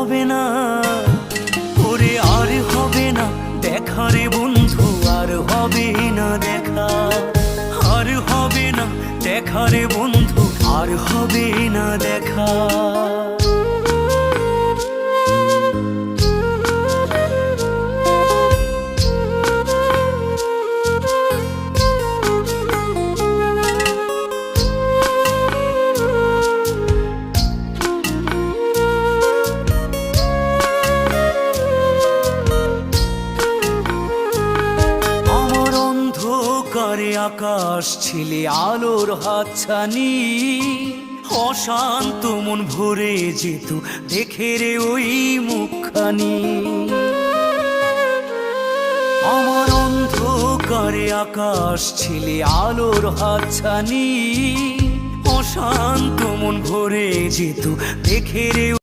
হবে না, ওরে আর হবে না দেখা রে বন্ধু, আর হবে না দেখা, আর হবে না দেখা রে বন্ধু, আর হবে না দেখা। করে আকাশ ছিলে আলোর হাতছানি, অশান্ত মন ভরে যেত দেখে রে ওই মুখখানি। আমার অন্ধকারে আকাশ ছিলে আলোর হাতছানি, অশান্ত মন ভরে যেত দেখে রে